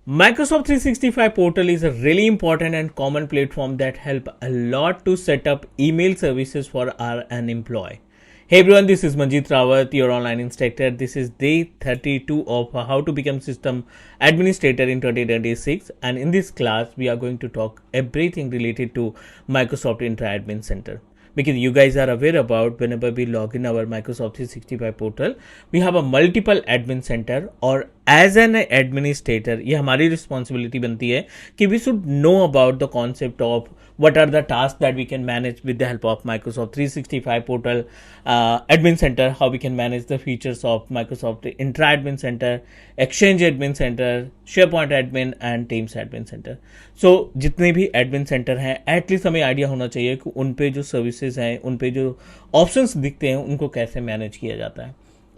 Microsoft 365 portal is a really important and common platform that help a lot to set up email services for an employee. Hey everyone, this is Manjeet Rawat, your online instructor. This is day 32 of how to become system administrator in 2026, and in this class we are going to talk everything related to Microsoft Intra Admin Center. Because you guys are aware about whenever we log in our Microsoft 365 portal, we have a multiple admin center, और as an administrator ये हमारी responsibility बनती है कि we should know about the concept of what are the tasks that we can manage with the help of Microsoft 365 portal admin center, how we can manage the features of Microsoft Intra Admin Center, Exchange Admin Center, SharePoint Admin and Teams Admin Center. So जितने भी admin center हैं at least हमें idea होना चाहिए कि उन पे जो सर्विसेज हैं, उन पे जो ऑप्शंस दिखते हैं, उनको कैसे मैनेज किया जाता है.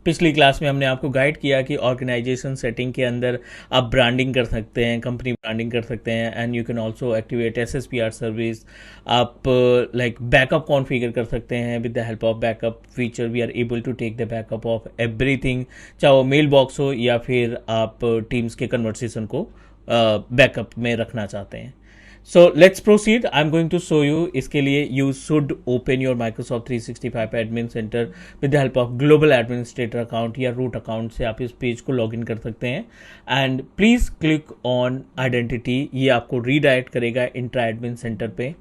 पिछली क्लास में हमने आपको गाइड किया कि ऑर्गेनाइजेशन सेटिंग के अंदर आप ब्रांडिंग कर सकते हैं, कंपनी ब्रांडिंग कर सकते हैं, and you can also activate SSPR service. आप लाइक बैकअप कॉन्फ़िगर कर सकते हैं with the help of backup feature. We are able to take the backup of everything, चाहे वो मेल बॉक्स हो या फिर आप टीम्स के कन्वर्सेशन को बैकअप में रखना चाहते हैं. So let's proceed. I'm going to show you. इसके लिए you should open your Microsoft 365 Admin Center with the help of Global Administrator account या root account से आप इस पेज को लॉगिन कर सकते हैं. And please click on Identity. ये आपको redirect करेगा Intra Admin Center पे.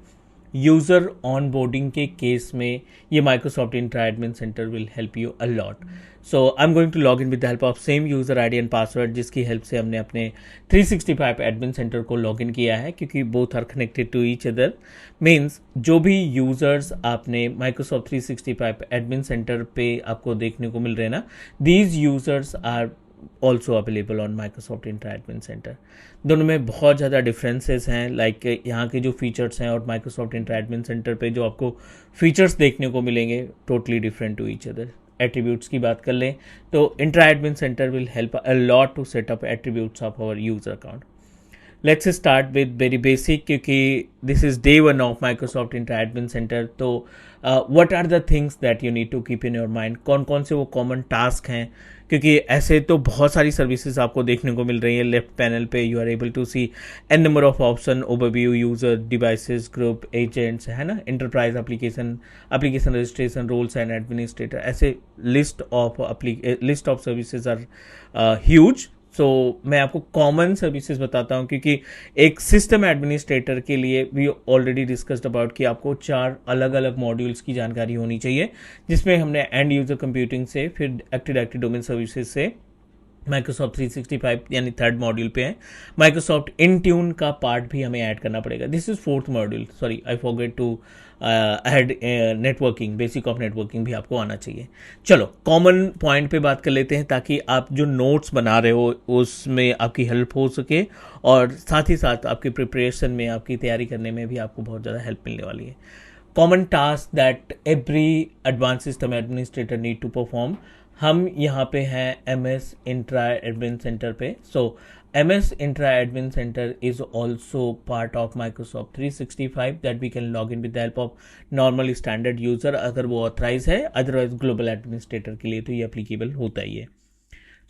यूज़र ऑनबोर्डिंग के केस में ये Microsoft Entra admin centre will help you a lot. So I am going to log in with the help of same user ID and password, जिसकी हेल्प से हमने अपने 365 admin centre को लॉग इन किया है, क्योंकि both are connected to each other. Means जो भी यूज़र्स आपने माइक्रोसॉफ्ट 365 एडमिन सेंटर पे आपको देखने को मिल रहे हैं ना, these users are also available on Microsoft Entra admin centre. दोनों में बहुत ज़्यादा डिफरेंसेस हैं. लाइक यहाँ के जो फीचर्स हैं और माइक्रोसॉफ्ट इंट्रा एडमिन सेंटर पे जो आपको फीचर्स देखने को मिलेंगे, totally different to each other. Attributes की बात कर लें तो Entra admin centre will help a lot to set up attributes of our user account. Let's start with very basic, क्योंकि this is day 1 of Microsoft Entra admin centre. तो what are the things that you need to keep in your mind, कौन कौन से वो common task हैं, क्योंकि ऐसे तो बहुत सारी सर्विसेज आपको देखने को मिल रही है. लेफ्ट पैनल पे you are able to see an number of option, overview, user, devices, group, agents, है ना, enterprise application, application registration, roles and administrator. ऐसे list of services are huge. So मैं आपको कॉमन सर्विसेज बताता हूँ, क्योंकि एक सिस्टम एडमिनिस्ट्रेटर के लिए वी ऑलरेडी डिस्कस्ड अबाउट कि आपको 4 अलग अलग मॉड्यूल्स की जानकारी होनी चाहिए, जिसमें हमने एंड यूजर कंप्यूटिंग से, फिर एक्टिव डायरेक्टरी डोमेन सर्विसेज से, माइक्रोसॉफ्ट 365 यानी थर्ड मॉड्यूल पे है. माइक्रोसॉफ्ट इंट्यून का पार्ट भी हमें ऐड करना पड़ेगा. This is 4th module. Sorry, I forget to add networking, basic of networking भी आपको आना चाहिए. चलो कॉमन पॉइंट पे बात कर लेते हैं, ताकि आप जो नोट्स बना रहे हो उसमें आपकी हेल्प हो सके, और साथ ही साथ आपकी प्रिपरेशन में, आपकी तैयारी करने में भी आपको बहुत ज़्यादा हेल्प मिलने वाली है. Common task that every advance system administrator need to perform. हम यहाँ पे हैं MS इंट्रा एडमिन सेंटर पे. So MS Entra admin centre is also part of Microsoft 365 that we can log in with the help of normal standard user, अगर वो authorise है. Otherwise global administrator के लिए तो ये एप्लीकेबल होता ही है.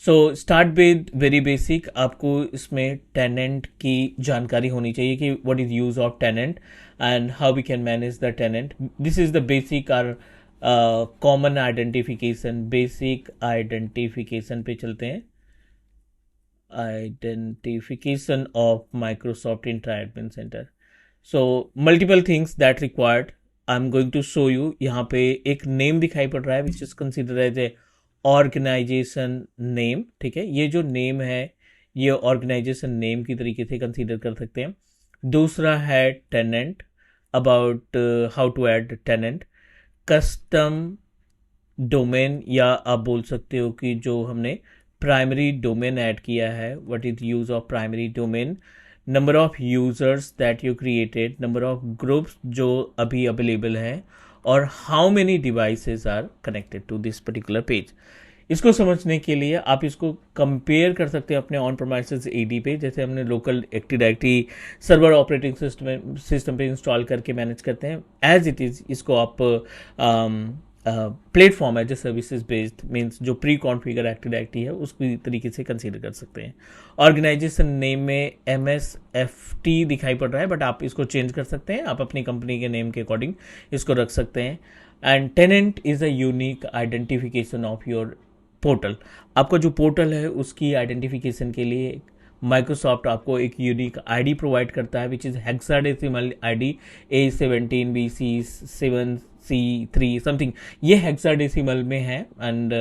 So start with very basic. आपको इसमें टेनेंट की जानकारी होनी चाहिए कि what is use of tenant and how we can manage the tenant. This is the basic or common identification. Basic identification पे चलते हैं. Identification of Microsoft Entra admin centre. So multiple things that required. I am going to show you. यहाँ पे एक name दिखाई पड़ रहा है which is consider as a organisation name. ठीक है, ये जो नेम है ये ऑर्गेनाइजेशन नेम की तरीके से कंसिडर कर सकते हैं. दूसरा है tenant, about how to add tenant. Custom domain, या आप बोल सकते हो कि जो हमने प्राइमरी डोमेन ऐड किया है, what is use of primary domain. Number of users that you created, number of groups जो अभी अवेलेबल है, और how many devices are connected to this particular page. इसको समझने के लिए आप इसको कंपेयर कर सकते हैं अपने ऑन प्रेमाइसेस AD पे. जैसे हमने local active directory server operating system पे इंस्टॉल करके मैनेज करते हैं, एज इट इज़ इसको आप प्लेटफॉर्म है जो सर्विसेज बेस्ड मीन्स जो प्री कॉन्फ़िगर एक्टिव डायरेक्टरी है उसकी तरीके से कंसीडर कर सकते हैं। ऑर्गेनाइजेशन नेम में MSFT दिखाई पड़ रहा है, बट आप इसको चेंज कर सकते हैं, आप अपनी कंपनी के नेम के अकॉर्डिंग इसको रख सकते हैं। And tenant is a unique identification of your portal. आपका जो पोर्टल है उसकी आइडेंटिफिकेशन के लिए माइक्रोसॉफ्ट आपको एक यूनिक आईडी प्रोवाइड करता है, which is hexadecimal ID A17 BC7C3 something. ये हेक्साडेसिमल में है एंड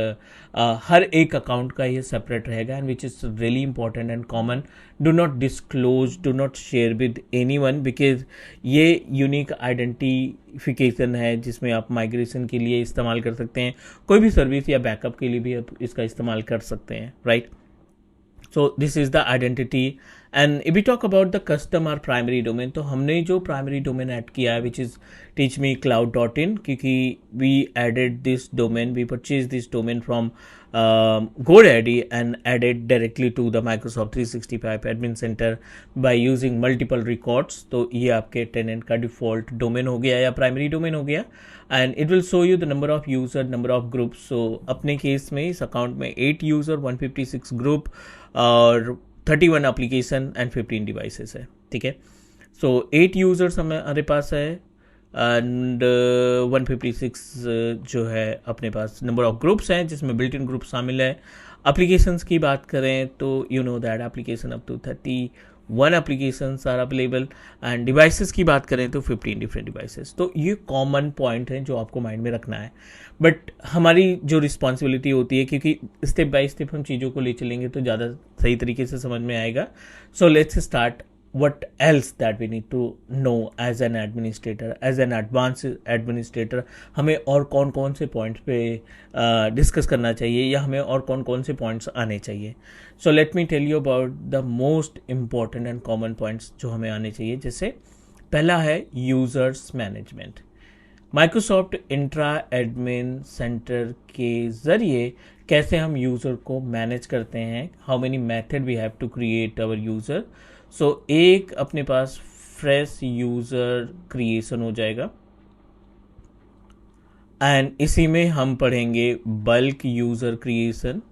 हर एक अकाउंट का ये सेपरेट रहेगा and which is really important and common. Do not disclose, do not share with anyone, because ये यूनिक आइडेंटिफिकेशन है जिसमें आप माइग्रेशन के लिए इस्तेमाल कर सकते हैं, कोई भी सर्विस या बैकअप के लिए भी आप इसका इस्तेमाल कर सकते हैं, right. So this is the identity. And if we talk about the custom or primary domain, तो हमने जो primary domain add किया है which is teachmecloud.in, क्योंकि we added this domain, we purchased this domain from GoDaddy and added directly to the Microsoft 365 admin center by using multiple records. तो ये आपके tenant का default domain हो गया या primary domain हो गया and it will show you the number of user, number of groups. So अपने केस में इस अकाउंट में 8 user, 156 group और 31 एप्लीकेशन एंड 15 डिवाइसेस है, ठीक है। सो 8 यूज़र्स हमारे पास है एंड 156 जो है अपने पास नंबर ऑफ ग्रुप्स हैं जिसमें बिल्ट इन ग्रुप शामिल है। एप्लीकेशंस की बात करें तो you know that application up to 31 applications are available and devices की बात करें तो 15 डिफरेंट डिवाइसेस। तो ये कॉमन पॉइंट है जो आपको माइंड में रखना है, बट हमारी जो रिस्पॉन्सिबिलिटी होती है क्योंकि स्टेप बाय स्टेप हम चीज़ों को ले चलेंगे तो ज़्यादा सही तरीके से समझ में आएगा। So let's start what else that we need to know as an administrator, as an advanced administrator। हमें और कौन कौन से पॉइंट्स पे डिस्कस करना चाहिए या हमें और कौन कौन से पॉइंट्स आने चाहिए। So let me tell you about the most important and common points जो हमें आने चाहिए। जैसे पहला है users management. Microsoft Entra admin centre के ज़रिए कैसे हम यूज़र को मैनेज करते हैं, how many method we have to create our user. So एक अपने पास फ्रेश यूज़र क्रिएशन हो जाएगा एंड इसी में हम पढ़ेंगे bulk user creation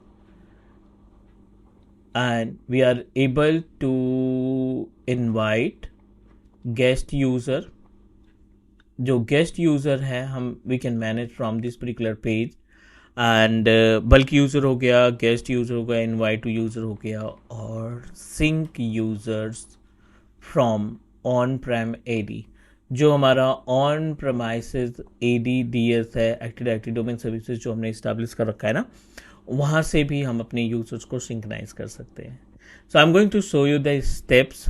and we are able to invite guest user. जो गेस्ट यूज़र है हम we can manage from this particular page and bulk user हो गया, गेस्ट यूज़र हो गया, इनवाइट यूज़र हो गया और sync users from on prem AD. जो हमारा ऑन प्रमाइसेस ADDS है, एक्टिव डायरेक्टरी डोमेन सर्विसेज जो हमने इस्टेब्लिश कर रखा है ना, वहाँ से भी हम अपने यूज़र्स को सिंक्राइज कर सकते हैं। So I am going to show you the steps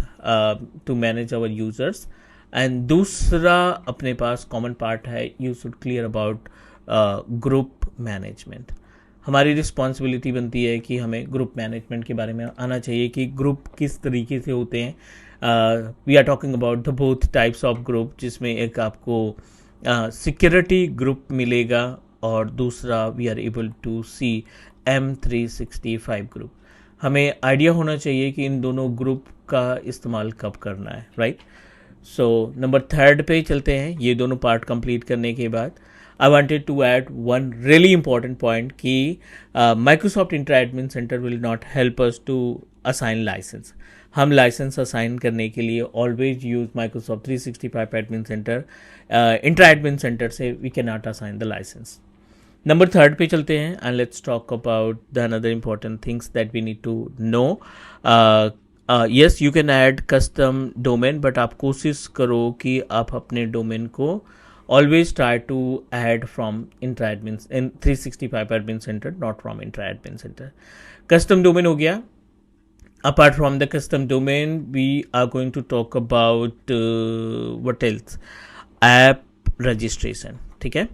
to manage our users. And दूसरा अपने पास कॉमन पार्ट है, you should clear about group management. हमारी रिस्पॉन्सिबिलिटी बनती है कि हमें ग्रुप मैनेजमेंट के बारे में आना चाहिए कि ग्रुप किस तरीके से होते हैं। We are talking about the both types of group, जिसमें एक आपको सिक्योरिटी ग्रुप मिलेगा और दूसरा we are able to see M365 group. हमें आइडिया होना चाहिए कि इन दोनों ग्रुप का इस्तेमाल कब करना है, राइट। सो नंबर 3 पे चलते हैं। ये दोनों पार्ट कंप्लीट करने के बाद I wanted to add one really important point कि Microsoft Intra Admin Center will not help us to assign license। हम लाइसेंस असाइन करने के लिए always use Microsoft 365 Admin Center। Intra Admin Center से we cannot assign the license। Number 3 पे चलते हैं and let's talk about the another important things that we need to know। Yes, you can add custom domain, but आप कोशिश करो कि आप अपने डोमेन को always try to add from intra admin in 365 admin center, not from intra admin center। custom domain हो गया। apart from the custom domain we are going to talk about what else, app registration। ठीक है,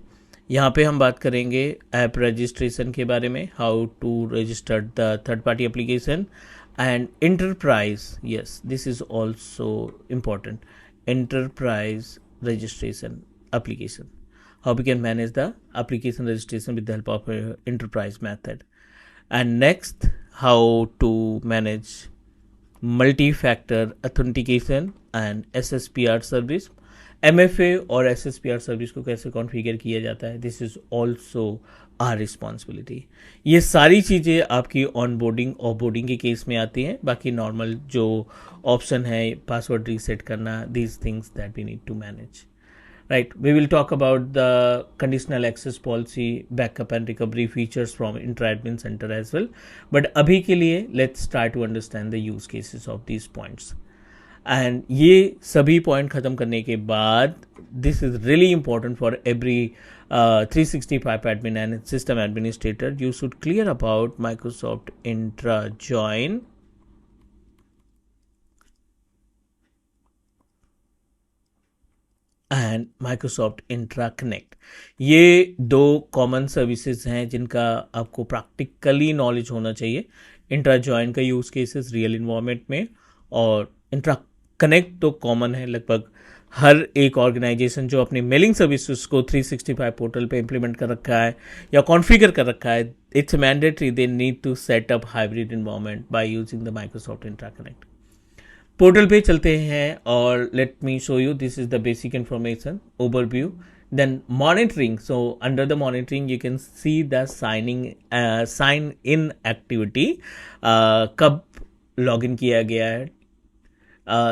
यहाँ पे हम बात करेंगे app registration के बारे में, how to register the third party application and enterprise। yes, this is also important, enterprise registration application, how we can manage the application registration with the help of enterprise method। and next, how to manage multi-factor authentication and SSPR service MFA और SSPR service को कैसे configure किया जाता है, this is also our responsibility. ये सारी चीज़ें आपकी ऑनबोर्डिंग ऑफबोर्डिंग के केस में आती हैं। बाकी नॉर्मल जो ऑप्शन है पासवर्ड रीसेट करना, these things that we need to manage, right? We will talk about the conditional access policy, backup and recovery features from intra-admin center as well, but abhi ke liye let's try to understand the use cases of these points. And ये सभी point ख़त्म करने के बाद this is really important for every 365 admin and system administrator. You should clear about Microsoft Intra Join and Microsoft Entra connect. ये दो common services हैं जिनका आपको प्रैक्टिकली नॉलेज होना चाहिए। इंट्रा जॉइन का यूज़ केसेस रियल इन्वायरमेंट में, और इंट्रा कनेक्ट तो कॉमन है लगभग हर एक ऑर्गेनाइजेशन जो अपनी मेलिंग सर्विसेज को 365 पोर्टल पे इम्प्लीमेंट कर रखा है या कॉन्फ़िगर कर रखा है। It's mandatory, they need to set up hybrid environment by using the Microsoft Entra connect. Portal पे चलते हैं और let me show you, this is the basic information overview. Then monitoring, so under the monitoring you can see the sign in activity, कब log in किया गया है।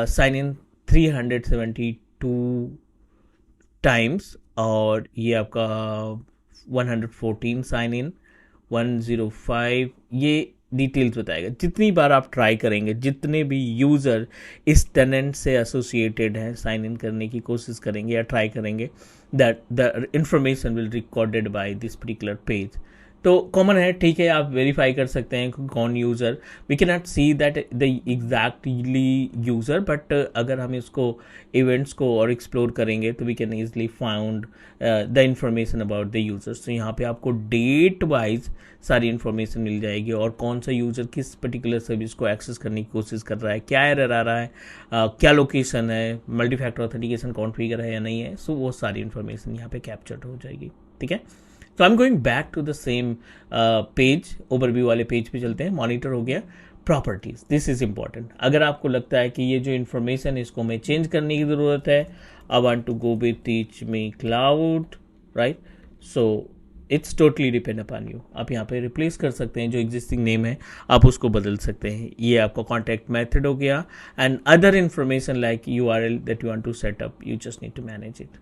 Sign in 372 times, और ये आपका 114 साइन इन, 105, ये डिटेल्स बताएगा। जितनी बार आप ट्राई करेंगे, जितने भी यूज़र इस टेनेंट से एसोसिएटेड हैं साइन इन करने की कोशिश करेंगे या ट्राई करेंगे, that the information will recorded by this particular page. तो कॉमन है, ठीक है, आप वेरीफाई कर सकते हैं कौन user. We can not see that the exactly user, but अगर हम इसको इवेंट्स को और एक्सप्लोर करेंगे तो we can easily found the information about the users. तो यहाँ पे आपको डेट वाइज सारी इन्फॉर्मेशन मिल जाएगी, और कौन सा यूज़र किस पर्टिकुलर सर्विस को एक्सेस करने की कोशिश कर रहा है, क्या एरर आ रहा है, क्या लोकेशन है, मल्टी फैक्टर ऑथेंटिकेशन कॉन्फ़िगर है या नहीं है। सो वो सारी इन्फॉर्मेशन यहाँ पे कैप्चर्ड हो जाएगी, ठीक है। तो I am going back to the same page, overview वाले पेज पे चलते हैं। मॉनिटर हो गया। Properties, this is important. अगर आपको लगता है कि ये जो इन्फॉर्मेशन इसको मैं चेंज करने की ज़रूरत है, I want to go with teach me cloud, right, so it's totally depend upon you. आप यहाँ पे रिप्लेस कर सकते हैं, जो एग्जिस्टिंग नेम है आप उसको बदल सकते हैं। ये आपका कॉन्टैक्ट मेथड हो गया, and other information like URL that you want to set up, you just need to manage it.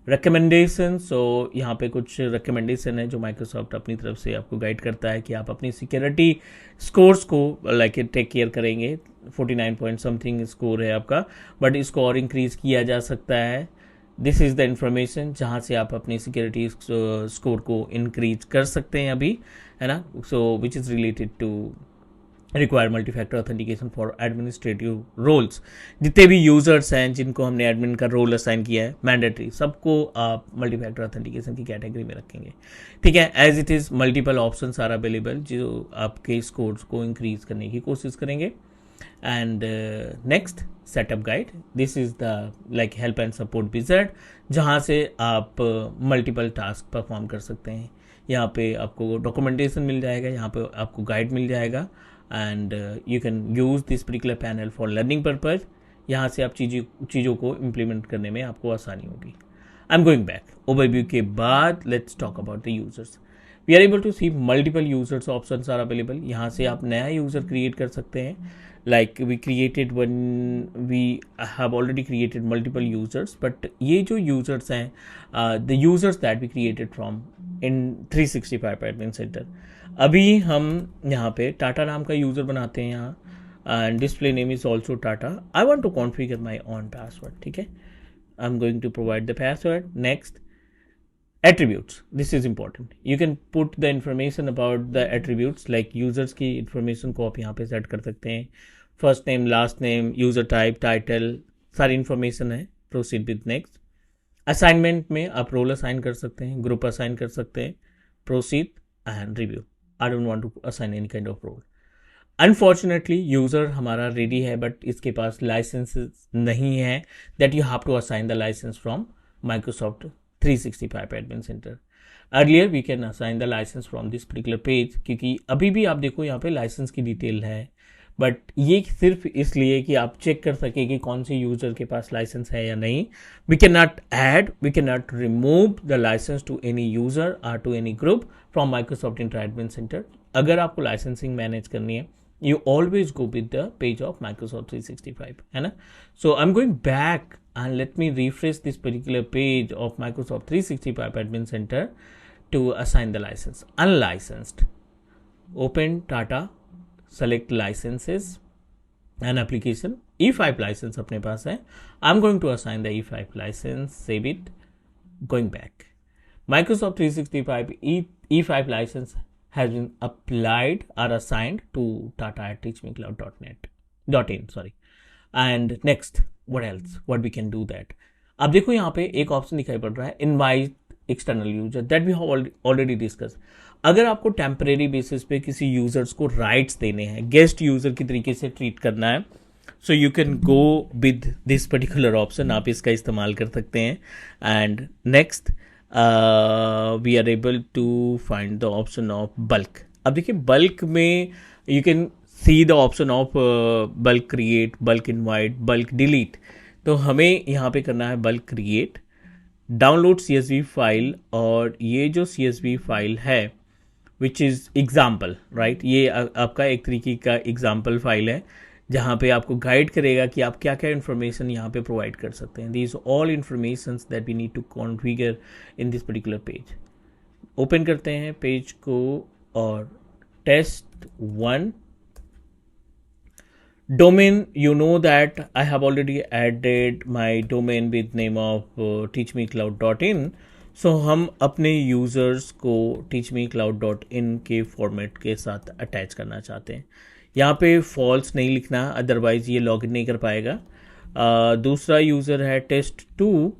Recommendation, so यहाँ पे कुछ रिकमेंडेशन है जो माइक्रोसॉफ्ट अपनी तरफ से आपको गाइड करता है कि आप अपनी सिक्योरिटी स्कोर्स को लाइक टेक केयर करेंगे। 49 पॉइंट समथिंग स्कोर है आपका, बट इसको और इंक्रीज किया जा सकता है। दिस इज़ द इंफॉर्मेशन जहाँ से आप अपनी सिक्योरिटी स्कोर को इंक्रीज कर सकते हैं अभी, है ना। So which is related to require multi factor authentication for administrative roles. जितने भी यूजर्स हैं जिनको हमने एडमिन का रोल असाइन किया है, मैंडेटरी सबको आप मल्टी फैक्टर ऑथेंटिकेशन की कैटेगरी में रखेंगे, ठीक है। As it is multiple options are available जो आपके स्कोर्स को इंक्रीज करने की कोशिश करेंगे। And next, setup guide, this is the like help and support wizard, जहाँ से आप मल्टीपल टास्क परफॉर्म कर सकते हैं। यहाँ पे आपको डॉक्यूमेंटेशन मिल जाएगा, यहाँ पे आपको गाइड मिल जाएगा, and you can use this particular panel for learning purpose. यहाँ से आप चीज़ों को इम्प्लीमेंट करने में आपको आसानी होगी। I am going back. Overview के बाद let's talk about the users. We are able to see multiple users options are available. यहाँ से आप नया यूज़र क्रिएट कर सकते हैं। Like we created one, we have already created multiple users, but ये जो यूजर्स हैं, the users that we created from in 365 admin centre, अभी हम यहाँ पे टाटा नाम का यूज़र बनाते हैं यहाँ, and display name is also Tata. I want to configure my own password, ठीक है। I am going to provide the password. Next, attributes, this is important. You can put the information about the attributes, like users की information को आप यहाँ पे set कर सकते हैं। First name, last name, user type, title, सारी information है। Proceed with next. असाइनमेंट में आप रोल असाइन कर सकते हैं, ग्रुप असाइन कर सकते हैं। Proceed and review. I don't want to assign any kind of role. Unfortunately user हमारा रेडी है, बट इसके पास लाइसेंस नहीं है, that you have to assign the licence from Microsoft 365 admin centre. Earlier we can assign the licence from this particular page, क्योंकि अभी भी आप देखो यहाँ पे लाइसेंस की डिटेल है, बट ये सिर्फ इसलिए कि आप चेक कर सके कि कौन से यूजर के पास लाइसेंस है या नहीं. We can not add, we can not remove the licence to any user और to any group from Microsoft Entra admin centre. अगर आपको लाइसेंसिंग मैनेज करनी है, you always go with the page of Microsoft 365, है ना. So I'm going back and let me refresh this particular page of Microsoft 365 Admin Center to assign the license. Unlicensed. Open Tata, select licenses and application. E5 license अपने पास है. I'm going to assign the E5 license. Save it. Going back. Microsoft 365 E5 license has been applied or assigned to Tata at teachmecloud.in. Sorry. And next, what else? What we can do that? अब देखो यहाँ पे एक option दिखाई पड़ रहा है, invite external user, that we have already discuss. अगर आपको टेम्परेरी बेसिस पे किसी यूजर्स को राइट्स देने हैं, गेस्ट यूजर की तरीके से ट्रीट करना है, so you can go with this particular option. आप इसका इस्तेमाल कर सकते हैं. And next we are able to find the option of bulk. अब देखिए bulk में you can see the option of bulk create, bulk invite, bulk delete. तो हमें यहाँ पे करना है bulk create, download CSV file, और ये जो CSV फाइल है which is example, right? ये आपका एक तरीके का एग्जाम्पल फाइल है जहाँ पे आपको गाइड करेगा कि आप क्या क्या इन्फॉर्मेशन यहाँ पे प्रोवाइड कर सकते हैं. These all information that we need to configure in this particular page. Open करते हैं पेज को और test 1 domain. You know that I have already added my domain with name of teachmecloud.in. So हम अपने users को teachmecloud.in के format के साथ अटैच करना चाहते हैं. यहाँ पे फॉल्स नहीं लिखना, अदरवाइज ये लॉगिन नहीं कर पाएगा. दूसरा यूज़र है test2.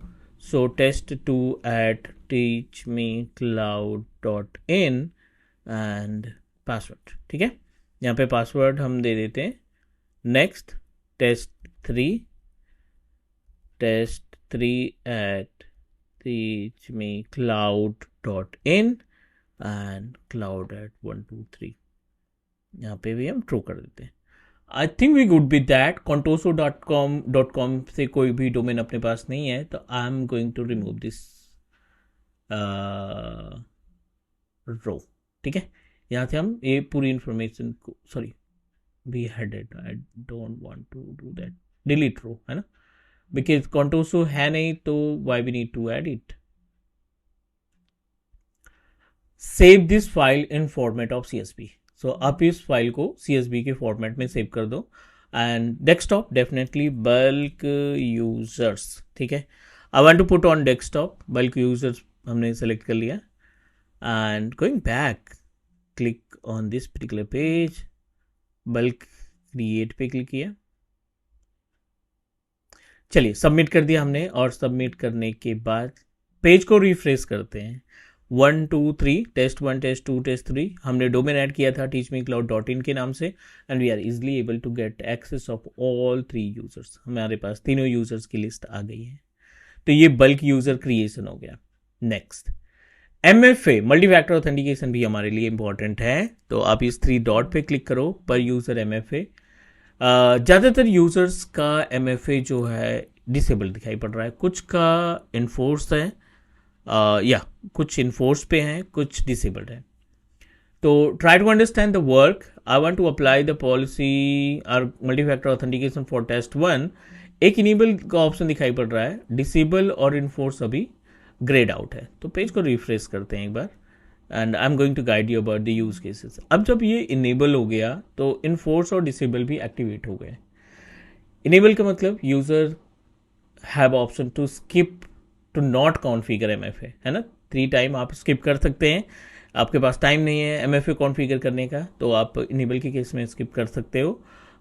So test2 at teachmecloud.in and password. ठीक है, यहाँ पे पासवर्ड हम दे देते हैं. Next test3 at teachmecloud.in and cloud at 123. यहाँ पे भी हम ट्रू कर देते हैं. I think we good with that. contoso.com से कोई भी डोमेन अपने पास नहीं है, तो I am going to remove this row. ठीक है, यहाँ से हम ये पूरी इंफॉर्मेशन को, sorry we headed, I don't want to do that. Delete row, है ना, बिकॉज contoso है नहीं, तो why we need to add it. Save this file in format of CSV. सो आप इस फाइल को CSV के फॉर्मेट में सेव कर दो. And desktop definitely bulk users. ठीक है, I want to put on desktop bulk users हमने सेलेक्ट कर लिया. And going back, click on this particular page, bulk create पे क्लिक किया. चलिए सबमिट कर दिया हमने. और सबमिट करने के बाद पेज को रिफ्रेश करते हैं. 1 2 3 test1 test2 test3 हमने डोमेन ऐड किया था teachmecloud.in के नाम से. And we are easily able to get access of all 3 users. हमारे पास तीनों यूजर्स की लिस्ट आ गई है. तो ये बल्क यूजर क्रिएशन हो गया. Next MFA multi factor authentication भी हमारे लिए इंपॉर्टेंट है. तो आप इस 3 डॉट पे क्लिक करो, पर यूजर MFA. ज़्यादातर यूजर्स का MFA जो है डिसेबल दिखाई पड़ रहा है, कुछ का इन्फोर्स है, या कुछ इन्फोर्स पे हैं, कुछ डिसेबल्ड है. तो try to understand the work. I want to apply the policy और multi factor authentication for test1. एक इनेबल का ऑप्शन दिखाई पड़ रहा है, डिसेबल और इन्फोर्स अभी ग्रेड आउट है. तो पेज को रिफ्रेश करते हैं एक बार. And I am going to guide you about the use cases. अब जब ये इनेबल हो गया तो इन्फोर्स और डिसेबल भी एक्टिवेट हो गए. इनेबल का मतलब user have option to skip to not configure MFA, है ना. 3 टाइम आप स्किप कर सकते हैं. आपके पास टाइम नहीं है MFA कॉन्फ़िगर करने का, तो आप इनेबल के केस में स्किप कर सकते हो.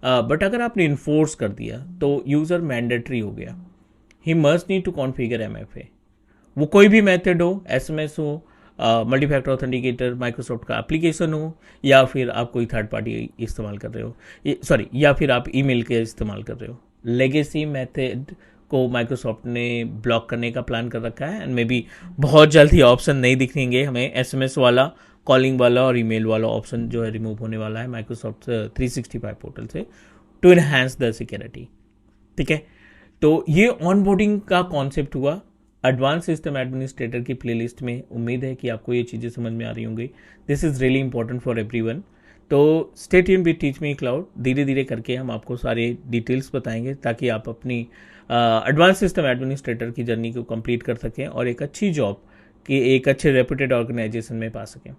बट अगर आपने इन्फोर्स कर दिया तो यूज़र मैंडेटरी हो गया. He must need to configure MFA. वो कोई भी मेथड हो, SMS हो, मल्टी फैक्टर ऑथेंटिकेटर माइक्रोसॉफ्ट का एप्लीकेशन हो, या फिर आप कोई थर्ड पार्टी इस्तेमाल कर रहे हो, सॉरी, या फिर आप ईमेल के इस्तेमाल कर रहे हो. लेगेसी मेथड को माइक्रोसॉफ्ट ने ब्लॉक करने का प्लान कर रखा है. एंड मे बी बहुत जल्द ही ऑप्शन नहीं दिखेंगे हमें SMS वाला कॉलिंग वाला और ईमेल वाला ऑप्शन जो है रिमूव होने वाला है माइक्रोसॉफ्ट 365 पोर्टल से टू इनहेंस द सिक्योरिटी। ठीक है, तो ये ऑनबोर्डिंग का कॉन्सेप्ट हुआ एडवांस सिस्टम एडमिनिस्ट्रेटर की प्लेलिस्ट में। उम्मीद है कि आपको ये चीज़ें समझ में आ रही होंगी। This is really important for everyone. तो stay tuned with teach me cloud. धीरे धीरे करके हम आपको सारे डिटेल्स बताएंगे ताकि आप अपनी एडवांस सिस्टम एडमिनिस्ट्रेटर की जर्नी को कंप्लीट कर सकें और एक अच्छी जॉब कि एक अच्छे रेप्यूटेड ऑर्गेनाइजेशन में पा सकें।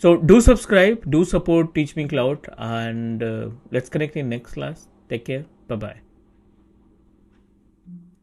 So do subscribe, do support Teach Me Cloud, and let's connect in next class. Take care. Bye bye.